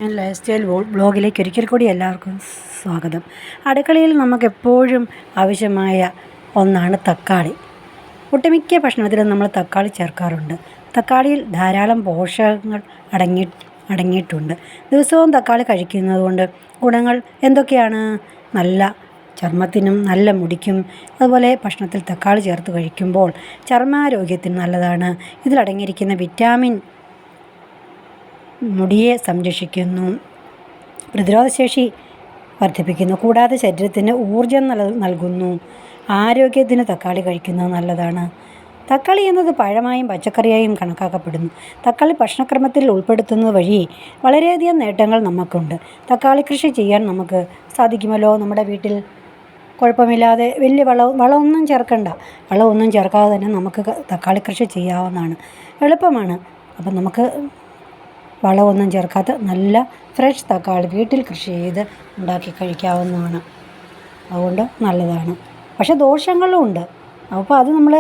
ഞാൻ life style ബ്ലോഗിലേക്ക് ഒരിക്കൽ കൂടി എല്ലാവർക്കും സ്വാഗതം. അടുക്കളയിൽ നമുക്കെപ്പോഴും ആവശ്യമായ ഒന്നാണ് തക്കാളി. ഒട്ടുമിക്ക ഭക്ഷണത്തിലും നമ്മൾ തക്കാളി ചേർക്കാറുണ്ട്. തക്കാളിയിൽ ധാരാളം പോഷകങ്ങൾ അടങ്ങിയിട്ടുണ്ട്. ദിവസവും തക്കാളി കഴിക്കുന്നത് കൊണ്ട് ഗുണങ്ങൾ എന്തൊക്കെയാണ്? നല്ല ചർമ്മത്തിനും നല്ല മുടിക്കും. അതുപോലെ ഭക്ഷണത്തിൽ തക്കാളി ചേർത്ത് കഴിക്കുമ്പോൾ ചർമ്മാരോഗ്യത്തിന് നല്ലതാണ്. ഇതിലടങ്ങിയിരിക്കുന്ന വിറ്റാമിൻ മുടിയെ സംരക്ഷിക്കുന്നു, പ്രതിരോധശേഷി വർദ്ധിപ്പിക്കുന്നു, കൂടാതെ ശരീരത്തിന് ഊർജം നൽകുന്നു. ആരോഗ്യത്തിന് തക്കാളി കഴിക്കുന്നത് നല്ലതാണ്. തക്കാളി എന്നത് പഴമായും പച്ചക്കറിയായും കണക്കാക്കപ്പെടുന്നു. തക്കാളി ഭക്ഷണക്രമത്തിൽ ഉൾപ്പെടുത്തുന്നത് വഴി വളരെയധികം നേട്ടങ്ങൾ നമുക്കുണ്ട്. തക്കാളി കൃഷി ചെയ്യാൻ നമുക്ക് സാധിക്കുമല്ലോ. നമ്മുടെ വീട്ടിൽ കുഴപ്പമില്ലാതെ വലിയ വളമൊന്നും ചേർക്കണ്ട. വളമൊന്നും ചേർക്കാതെ തന്നെ നമുക്ക് തക്കാളി കൃഷി ചെയ്യാവുന്നതാണ്. എളുപ്പമാണ്. അപ്പം നമുക്ക് വളമൊന്നും ചേർക്കാത്ത നല്ല ഫ്രഷ് തക്കാളി വീട്ടിൽ കൃഷി ചെയ്ത് ഉണ്ടാക്കി കഴിക്കാവുന്നതാണ്. അതുകൊണ്ട് നല്ലതാണ്. പക്ഷേ ദോഷങ്ങളും ഉണ്ട്. അപ്പോൾ അത് നമ്മൾ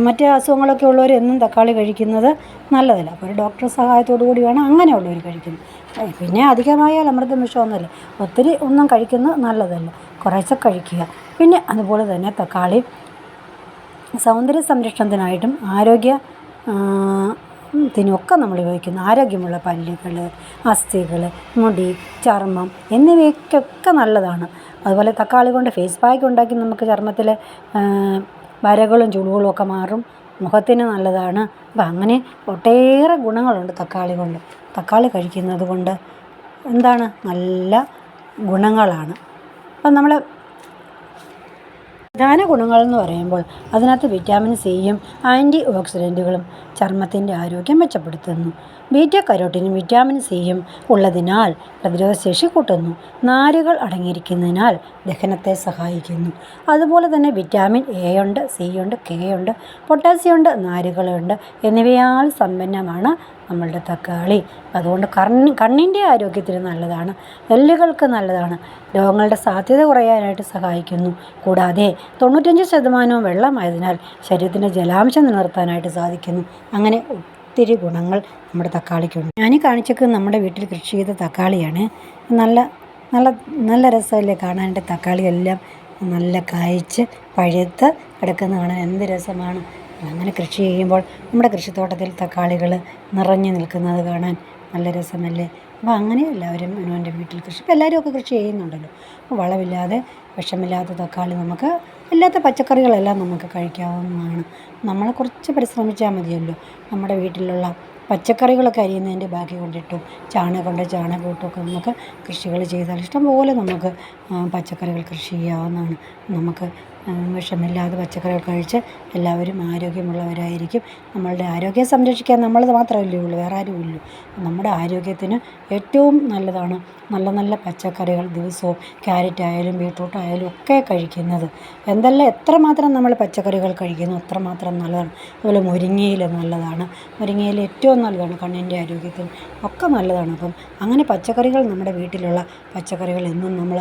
മറ്റേ അസുഖങ്ങളൊക്കെ ഉള്ളവർ എന്നും തക്കാളി കഴിക്കുന്നത് നല്ലതല്ല. അപ്പോൾ ഒരു ഡോക്ടറുടെ സഹായത്തോടു കൂടി വേണം അങ്ങനെയുള്ളവർ കഴിക്കുന്നത്. പിന്നെ അധികമായാൽ അമൃതം വിഷമൊന്നുമില്ല. ഒത്തിരി ഒന്നും കഴിക്കുന്നത് നല്ലതല്ല. കുറേശ്ശെ കഴിക്കുക. പിന്നെ അതുപോലെ തന്നെ തക്കാളി സൗന്ദര്യ സംരക്ഷണത്തിനായിട്ടും ത്തിനൊക്കെ നമ്മൾ ഉപയോഗിക്കുന്നു. ആരോഗ്യമുള്ള പല്ലുകൾ, അസ്ഥികൾ, മുടി, ചർമ്മം എന്നിവയ്ക്കൊക്കെ നല്ലതാണ്. അതുപോലെ തക്കാളി കൊണ്ട് ഫേസ് പാക്ക് ഉണ്ടാക്കി നമുക്ക് ചർമ്മത്തിലെ വരകളും ചുളിവുകളും ഒക്കെ മാറും. മുഖത്തിന് നല്ലതാണ്. അപ്പം അങ്ങനെ ഒട്ടേറെ ഗുണങ്ങളുണ്ട് തക്കാളി കൊണ്ട്. തക്കാളി കഴിക്കുന്നത് കൊണ്ട് എന്താണ് നല്ല ഗുണങ്ങളാണ്. അപ്പം നമ്മൾ പ്രധാന ഗുണങ്ങളെന്ന് പറയുമ്പോൾ അതിനകത്ത് വിറ്റാമിൻ സിയും ആൻറ്റി ഓക്സിഡൻറ്റുകളും ചർമ്മത്തിൻ്റെ ആരോഗ്യം മെച്ചപ്പെടുത്തുന്നു. ബീറ്റ കരോട്ടിനും വിറ്റാമിൻ സിയും ഉള്ളതിനാൽ പ്രതിരോധശേഷി കൂട്ടുന്നു. നാരുകൾ അടങ്ങിയിരിക്കുന്നതിനാൽ ദഹനത്തെ സഹായിക്കുന്നു. അതുപോലെ തന്നെ വിറ്റാമിൻ എ ഉണ്ട്, സി ഉണ്ട്, കെ ഉണ്ട്, പൊട്ടാസ്യം ഉണ്ട്, നാരുകളുണ്ട് എന്നിവയാൽ സമ്പന്നമാണ് നമ്മളുടെ തക്കാളി. അതുകൊണ്ട് കണ്ണിൻ്റെ ആരോഗ്യത്തിന് നല്ലതാണ്. എല്ലുകൾക്ക് നല്ലതാണ്. രോഗങ്ങളുടെ സാധ്യത കുറയാനായിട്ട് സഹായിക്കുന്നു. കൂടാതെ 95% വെള്ളമായതിനാൽ ശരീരത്തിൻ്റെ ജലാംശം നിലനിർത്താനായിട്ട് സാധിക്കുന്നു. അങ്ങനെ ഒത്തിരി ഗുണങ്ങൾ നമ്മുടെ തക്കാളിക്കുണ്ട്. ഞാൻ കാണിച്ചേക്കുന്നത് നമ്മുടെ വീട്ടിൽ കൃഷി ചെയ്ത തക്കാളിയാണ്. നല്ല നല്ല നല്ല രസമല്ലേ കാണാനായിട്ട്? തക്കാളിയെല്ലാം നല്ല കായ്ച്ച് പഴുത്ത് കിടക്കുന്ന കാണാൻ എന്ത് രസമാണ്. അങ്ങനെ കൃഷി ചെയ്യുമ്പോൾ നമ്മുടെ കൃഷിത്തോട്ടത്തിൽ തക്കാളികൾ നിറഞ്ഞു നിൽക്കുന്നത് കാണാൻ നല്ല രസമല്ലേ? അപ്പോൾ അങ്ങനെ എല്ലാവരും അവനവൻ്റെ വീട്ടിൽ കൃഷി, ഇപ്പോൾ എല്ലാവരും ഒക്കെ കൃഷി ചെയ്യുന്നുണ്ടല്ലോ. അപ്പോൾ വളമില്ലാതെ വിഷമില്ലാത്ത തക്കാളി നമുക്ക് ഇല്ലാത്ത പച്ചക്കറികളെല്ലാം നമുക്ക് കഴിക്കാവുന്നതാണ്. നമ്മൾ കുറച്ച് പരിശ്രമിച്ചാൽ മതിയല്ലോ. നമ്മുടെ വീട്ടിലുള്ള പച്ചക്കറികളൊക്കെ അരിയുന്നതിൻ്റെ ബാക്കി കൊണ്ടിട്ടും ചാണകമൊക്കെ നമുക്ക് കൃഷികൾ ചെയ്താൽ ഇഷ്ടംപോലെ നമുക്ക് പച്ചക്കറികൾ കൃഷി ചെയ്യാവുന്നതാണ്. നമുക്ക് വിഷമില്ലാതെ പച്ചക്കറികൾ കഴിച്ച് എല്ലാവരും ആരോഗ്യമുള്ളവരായിരിക്കും. നമ്മളുടെ ആരോഗ്യം സംരക്ഷിക്കാൻ നമ്മളത് മാത്രമല്ലേ ഉള്ളൂ, വേറെ ആരുമില്ലല്ലോ. നമ്മുടെ ആരോഗ്യത്തിന് ഏറ്റവും നല്ലതാണ് നല്ല നല്ല പച്ചക്കറികൾ ദിവസവും ക്യാരറ്റ് ആയാലും ബീട്രൂട്ട് ആയാലും ഒക്കെ കഴിക്കുന്നത്. എത്രമാത്രം നമ്മൾ പച്ചക്കറികൾ കഴിക്കുന്നു അത്രമാത്രം നല്ലതാണ്. അതുപോലെ മുരിങ്ങയില നല്ലതാണ്. മുരിങ്ങയില ഏറ്റവും നല്ലതാണ് കണ്ണിൻ്റെ ആരോഗ്യത്തിന് ഒക്കെ നല്ലതാണ്. അപ്പം അങ്ങനെ പച്ചക്കറികൾ നമ്മുടെ വീട്ടിലുള്ള പച്ചക്കറികൾ എന്നും നമ്മൾ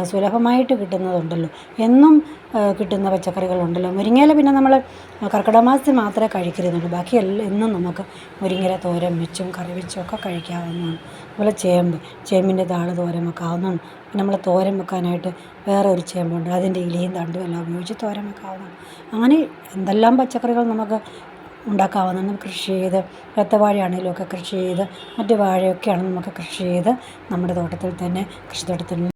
സുലഭമായിട്ട് കിട്ടുന്നതുണ്ടല്ലോ, എന്നും കിട്ടുന്ന പച്ചക്കറികളുണ്ടല്ലോ. മുരിങ്ങയില പിന്നെ നമ്മൾ കർക്കിടക മാസത്തിൽ മാത്രമേ കഴിക്കരുതുള്ളൂ. ബാക്കി എന്നും നമുക്ക് മുരിങ്ങയില തോരൻ വെച്ചും കറി വെച്ചും ഒക്കെ കഴിക്കാവുന്നതാണ്. അതുപോലെ ചേമ്പിൻ്റെ താള് തോരൻ വെക്കാവുന്നതാണ്. പിന്നെ നമ്മൾ തോരൻ വെക്കാനായിട്ട് വേറെ ഒരു ചേമ്പുണ്ട്, അതിൻ്റെ ഇലയും തണ്ടും എല്ലാം ഉപയോഗിച്ച് തോരൻ വെക്കാവുന്നതാണ്. അങ്ങനെ എന്തെല്ലാം പച്ചക്കറികൾ നമുക്ക് ഉണ്ടാക്കാവുന്നതാണ്. നമുക്ക് കൃഷി ചെയ്ത് ഏത്തവാഴയാണെങ്കിലും ഒക്കെ കൃഷി ചെയ്ത് മറ്റ് വാഴയൊക്കെയാണ് നമുക്ക് കൃഷി ചെയ്ത് നമ്മുടെ തോട്ടത്തിൽ തന്നെ കൃഷിത്തോട്ടത്തിൽ